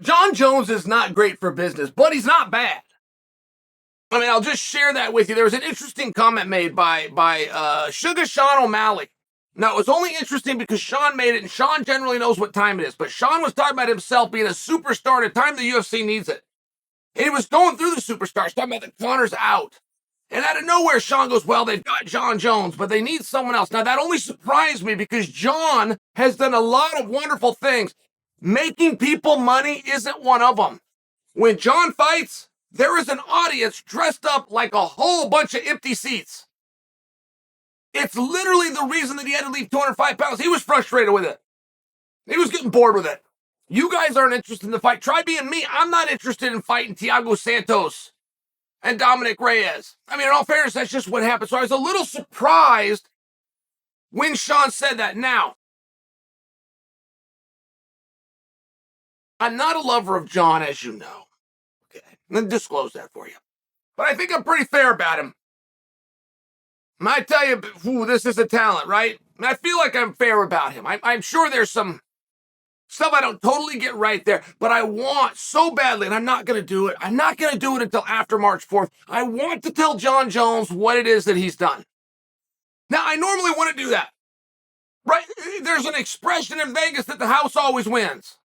Jon Jones is not great for business, but he's not bad. I mean, I'll just share that with you. There was an interesting comment made by Sugar Sean O'Malley. Now, it was only interesting because Sean made it, and Sean generally knows what time it is. But Sean was talking about himself being a superstar at a time the UFC needs it. And he was going through the superstars, talking about the Conor's out. And out of nowhere, Sean goes, well, they've got Jon Jones, but they need someone else. Now, that only surprised me because Jon has done a lot of wonderful things. Making people money isn't one of them. When Jon fights, there is an audience dressed up like a whole bunch of empty seats. It's literally the reason that he had to leave 205 pounds. He was frustrated with it. He was getting bored with it. You guys aren't interested in the fight. Try being me. I'm not interested in fighting Thiago Santos and Dominic Reyes. I mean, in all fairness, that's just what happened. So I was a little surprised when Sean said that. Now, I'm not a lover of Jon, as you know. Okay, let me disclose that for you. But I think I'm pretty fair about him. I tell you, this is a talent, right? I feel like I'm fair about him. I'm sure there's some stuff I don't totally get right there, but I want so badly, and I'm not going to do it. I'm not going to do it until after March 4th. I want to tell Jon Jones what it is that he's done. Now, I normally want to do that, right? There's an expression in Vegas that the house always wins.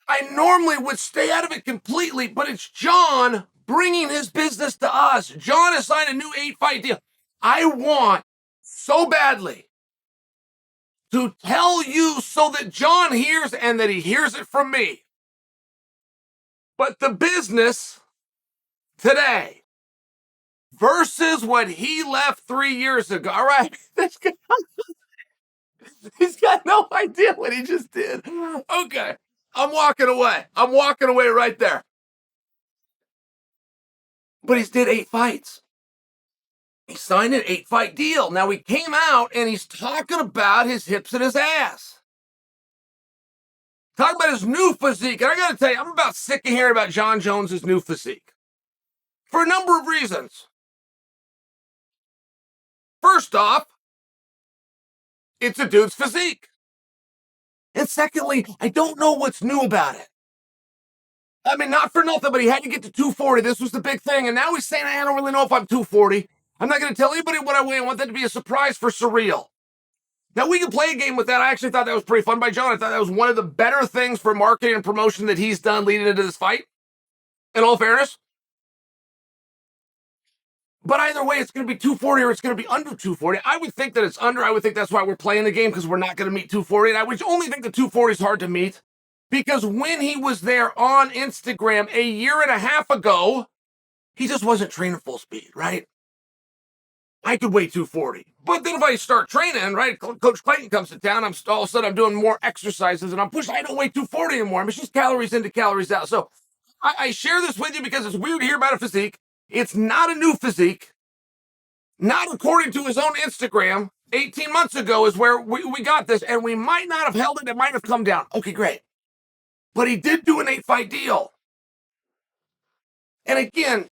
I normally would stay out of it completely, but it's Jon bringing his business to us. Jon has signed a new 8-fight deal. I want so badly to tell you so that Jon hears and that he hears it from me. But the business today versus what he left 3 years ago. All right. He's got no idea what he just did. Okay. I'm walking away. I'm walking away right there. But he's did 8 fights. He signed an 8-fight deal. Now he came out and he's talking about his hips and his ass. Talking about his new physique. And I got to tell you, I'm about sick of hearing about Jon Jones' new physique. For a number of reasons. First off, it's a dude's physique. And secondly, I don't know what's new about it. I mean, not for nothing, but he had to get to 240. This was the big thing. And now he's saying, I don't really know if I'm 240. I'm not going to tell anybody what I weigh. I want that to be a surprise for Surreal. Now, we can play a game with that. I actually thought that was pretty fun by Jon. I thought that was one of the better things for marketing and promotion that he's done leading into this fight, in all fairness. But either way, it's going to be 240 or it's going to be under 240. I would think that it's under. I would think that's why we're playing the game, because we're not going to meet 240. And I would only think the 240 is hard to meet, because when he was there on Instagram a year and a half ago, he just wasn't training full speed, right? I could weigh 240. But then if I start training, right, Coach Clayton comes to town, all of a sudden I'm doing more exercises and I'm pushing, I don't weigh 240 anymore. It's just calories in to calories out. So I share this with you because it's weird to hear about a physique. It's not a new physique. Not according to his own Instagram. 18 months ago is where we got this, and we might not have held it. It might have come down. Okay, great. But he did do an 8-fight deal. And again,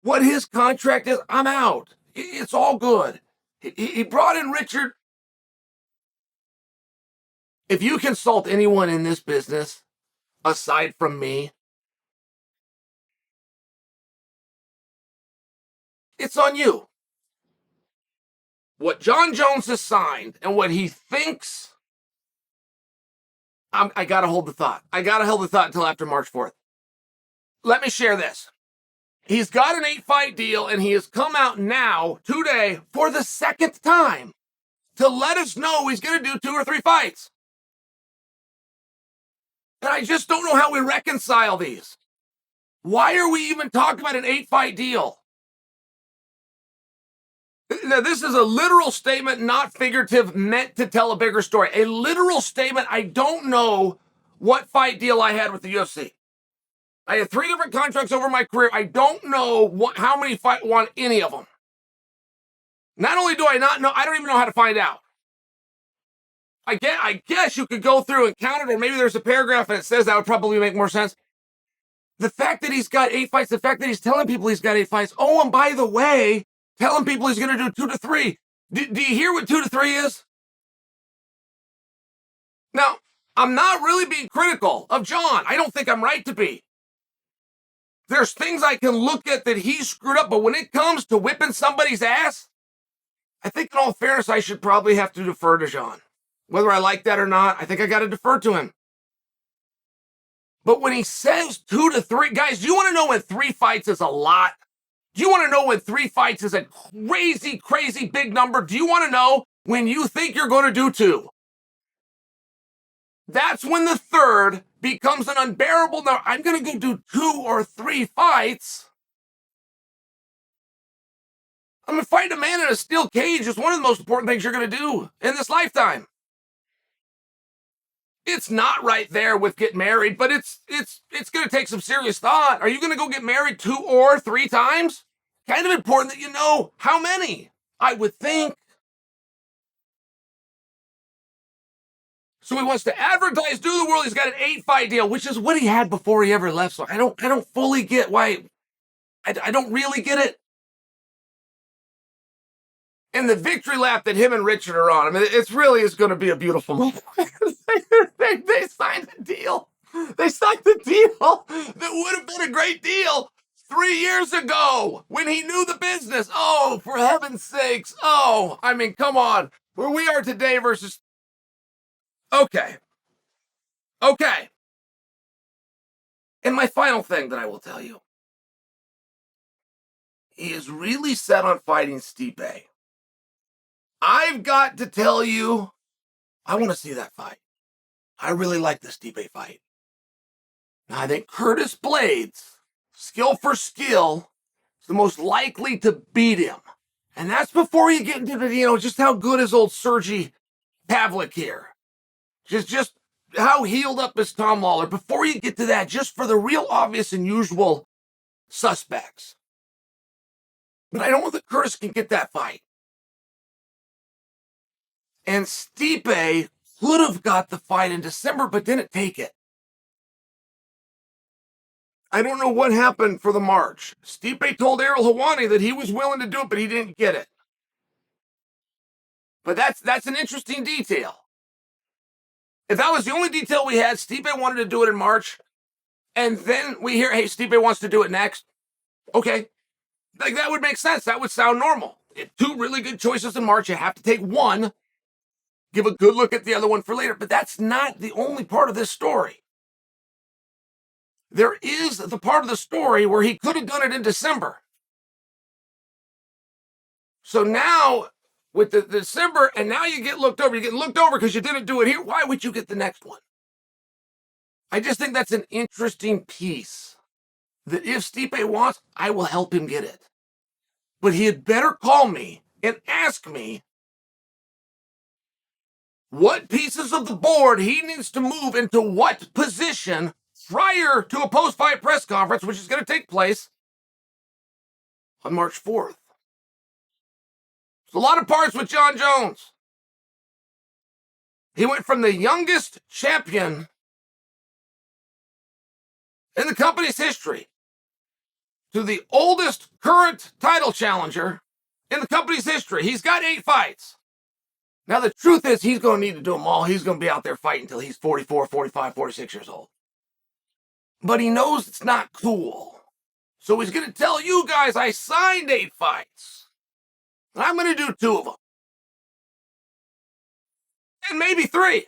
what his contract is, I'm out. It's all good. He brought in Richard. If you consult anyone in this business, aside from me, it's on you. What Jon Jones has signed and what he thinks, I got to hold the thought. I got to hold the thought until after March 4th. Let me share this. He's got an 8-fight deal, and he has come out now, today, for the second time, to let us know he's going to do 2 or 3 fights. And I just don't know how we reconcile these. Why are we even talking about an 8-fight deal? Now, this is a literal statement, not figurative, meant to tell a bigger story. A literal statement. I don't know what fight deal I had with the UFC. I had 3 different contracts over my career. I don't know how many fight won any of them. Not only do I not know, I don't even know how to find out. I guess you could go through and count it, or maybe there's a paragraph and it says that would probably make more sense. The fact that he's got 8 fights, the fact that he's telling people he's got 8 fights. Oh, and by the way, telling people he's going to do 2 to 3. Do you hear what 2 to 3 is? Now, I'm not really being critical of Jon. I don't think I'm right to be. There's things I can look at that he screwed up, but when it comes to whipping somebody's ass, I think in all fairness, I should probably have to defer to Jon. Whether I like that or not, I think I got to defer to him. But when he says 2 to 3, guys, do you want to know when 3 fights is a lot? Do you want to know when 3 fights is a crazy, crazy big number? Do you want to know when you think you're going to do 2? That's when the 3rd becomes an unbearable number. I'm going to go do 2 or 3 fights. I'm going to fight a man in a steel cage is one of the most important things you're going to do in this lifetime. It's not right there with getting married, but it's going to take some serious thought. Are you going to go get married 2 or 3 times? Kind of important that you know how many, I would think. So he wants to advertise to the world he's got an 8-fight deal, which is what he had before he ever left. So I don't fully get why. I don't really get it. And the victory lap that him and Richard are on, I mean, it's really is going to be a beautiful moment. they signed a deal. They signed the deal that would have been a great deal 3 years ago when he knew the business. Oh, for heaven's sakes. Oh, I mean, come on. Where we are today versus... Okay. And my final thing that I will tell you. He is really set on fighting Stipe. I've got to tell you, I want to see that fight. I really like the Stipe fight. Now, I think Curtis Blades, skill for skill, is the most likely to beat him. And that's before you get into the, just how good is old Sergey Pavlik here. Just how healed up is Tom Lawler. Before you get to that, just for the real obvious and usual suspects. But I don't know that Curtis can get that fight. And Stipe could have got the fight in December, but didn't take it. I don't know what happened for the March. Stipe told Ariel Helwani that he was willing to do it, but he didn't get it. But that's an interesting detail. If that was the only detail we had, Stipe wanted to do it in March, and then we hear, hey, Stipe wants to do it next. Okay. Like, that would make sense. That would sound normal. 2 really good choices in March. You have to take one. Give a good look at the other one for later. But that's not the only part of this story. There is the part of the story where he could have done it in December. So now, with the December, and now you get looked over. You're getting looked over because you didn't do it here. Why would you get the next one? I just think that's an interesting piece. That if Stipe wants, I will help him get it. But he had better call me and ask me what pieces of the board he needs to move into what position prior to a post-fight press conference, which is going to take place on March 4th. There's a lot of parts with Jon Jones. He went from the youngest champion in the company's history to the oldest current title challenger in the company's history. He's got 8 fights. Now, the truth is he's going to need to do them all. He's going to be out there fighting until he's 44, 45, 46 years old. But he knows it's not cool. So he's going to tell you guys, I signed 8 fights. And I'm going to do 2 of them. And maybe 3.